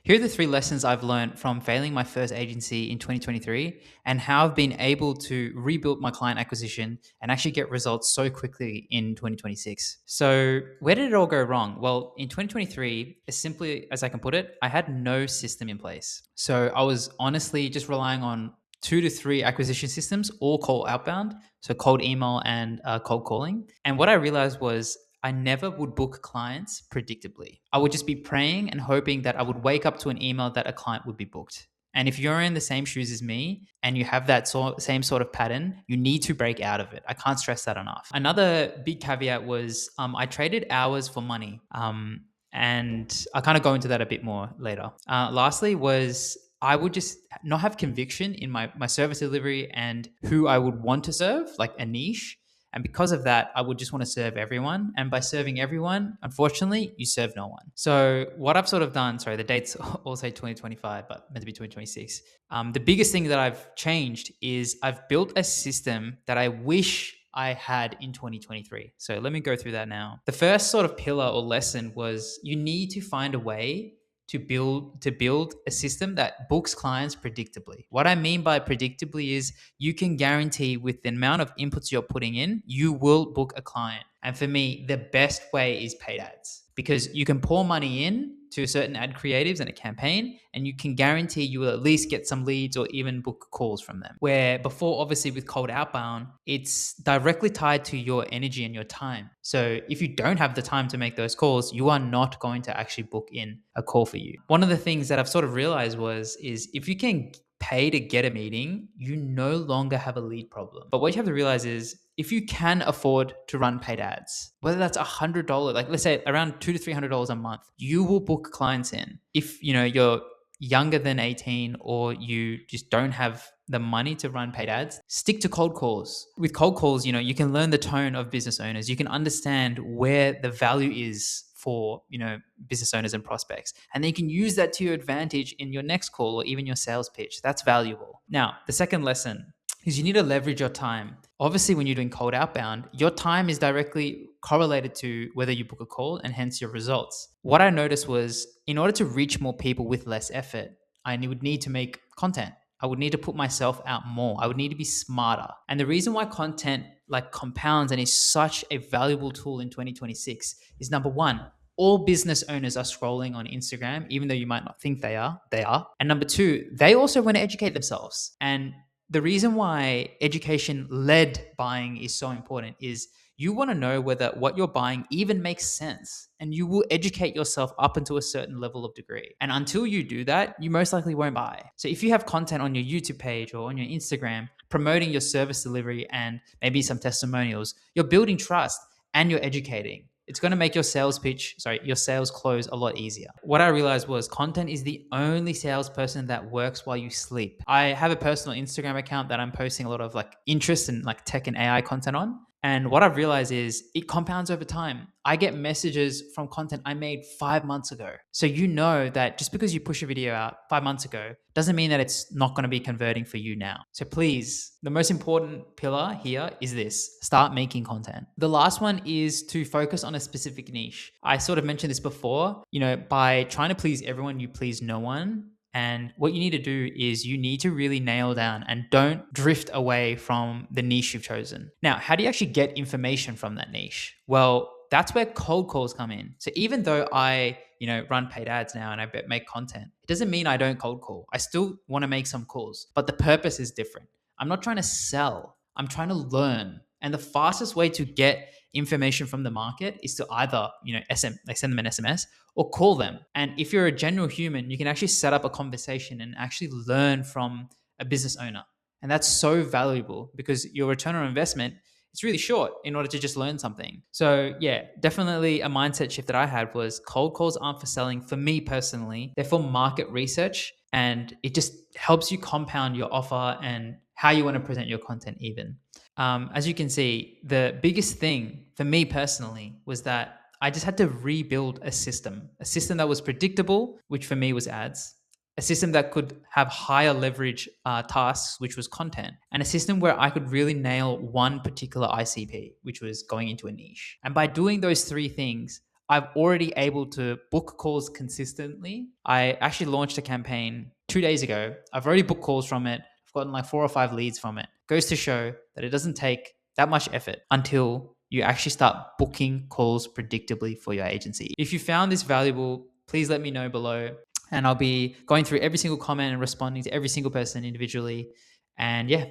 Here are the three lessons I've learned from failing my first agency in 2023 and how I've been able to rebuild my client acquisition and actually get results so quickly in 2026. So, where did it all go wrong? Well, in 2023, as simply as I can put it, I had no system in place. So, I was honestly just relying on 2 to 3 acquisition systems, all call outbound, so cold email and cold calling. And what I realized was I never would book clients predictably. I would just be praying and hoping that I would wake up to an email that a client would be booked. And if you're in the same shoes as me and you have that same sort of pattern, you need to break out of it. I can't stress that enough. Another big caveat was I traded hours for money. And I'll kind of go into that a bit more later. Lastly, was I would just not have conviction in my service delivery and who I would want to serve, like a niche. And because of that, I would just want to serve everyone. And by serving everyone, unfortunately, you serve no one. So what I've sort of done, sorry, the dates all say 2025, but meant to be 2026. The biggest thing that I've changed is I've built a system that I wish I had in 2023. So let me go through that now. The first sort of pillar or lesson was you need to find a way to build a system that books clients predictably. What I mean by predictably is you can guarantee with the amount of inputs you're putting in, you will book a client. And for me, the best way is paid ads because you can pour money in to certain ad creatives and a campaign, and you can guarantee you will at least get some leads or even book calls from them. Where before, obviously, with cold outbound, it's directly tied to your energy and your time. So if you don't have the time to make those calls, you are not going to actually book in a call for you. One of the things that I've sort of realized is if you can pay to get a meeting, you no longer have a lead problem. But what you have to realize is if you can afford to run paid ads, whether that's $100, like let's say around $200 to $300 a month, you will book clients in. If you're younger than 18 or you just don't have the money to run paid ads, stick to cold calls. With cold calls, you can learn the tone of business owners. You can understand where the value is for business owners and prospects, and then you can use that to your advantage in your next call or even your sales pitch. That's valuable. Now, the second lesson is you need to leverage your time. Obviously, when you're doing cold outbound, your time is directly correlated to whether you book a call and hence your results. What I noticed was in order to reach more people with less effort, I would need to make content. I would need to put myself out more. I would need to be smarter. And the reason why content like compounds and is such a valuable tool in 2026 is number one, all business owners are scrolling on Instagram, even though you might not think they are. They are. And number two, they also want to educate themselves. And the reason why education-led buying is so important is you want to know whether what you're buying even makes sense, and you will educate yourself up into a certain level of degree. And until you do that, you most likely won't buy. So if you have content on your YouTube page or on your Instagram promoting your service delivery and maybe some testimonials, you're building trust and you're educating. It's going to make your your sales close a lot easier. What I realized was content is the only salesperson that works while you sleep. I have a personal Instagram account that I'm posting a lot of like interest in like tech and AI content on. And what I've realized is it compounds over time. I get messages from content I made 5 months ago. So you know that just because you push a video out 5 months ago doesn't mean that it's not going to be converting for you now. So please, the most important pillar here is this: start making content. The last one is to focus on a specific niche. I sort of mentioned this before, by trying to please everyone, you please no one. And what you need to do is you need to really nail down and don't drift away from the niche you've chosen. Now, how do you actually get information from that niche? Well, that's where cold calls come in. So even though I, run paid ads now and I make content, it doesn't mean I don't cold call. I still want to make some calls, but the purpose is different. I'm not trying to sell. I'm trying to learn. And the fastest way to get information from the market is to either, send them an SMS or call them. And if you're a general human, you can actually set up a conversation and actually learn from a business owner. And that's so valuable because your return on investment is really short in order to just learn something. So yeah, definitely a mindset shift that I had was cold calls aren't for selling for me personally. They're for market research, and it just helps you compound your offer and how you want to present your content even. As you can see, the biggest thing for me personally was that I just had to rebuild a system that was predictable, which for me was ads, a system that could have higher leverage tasks, which was content, and a system where I could really nail one particular ICP, which was going into a niche. And by doing those three things, I've already able to book calls consistently. I actually launched a campaign 2 days ago. I've already booked calls from it. I've gotten like 4 or 5 leads from it. Goes to show that it doesn't take that much effort until you actually start booking calls predictably for your agency. If you found this valuable, please let me know below. And I'll be going through every single comment and responding to every single person individually. And yeah,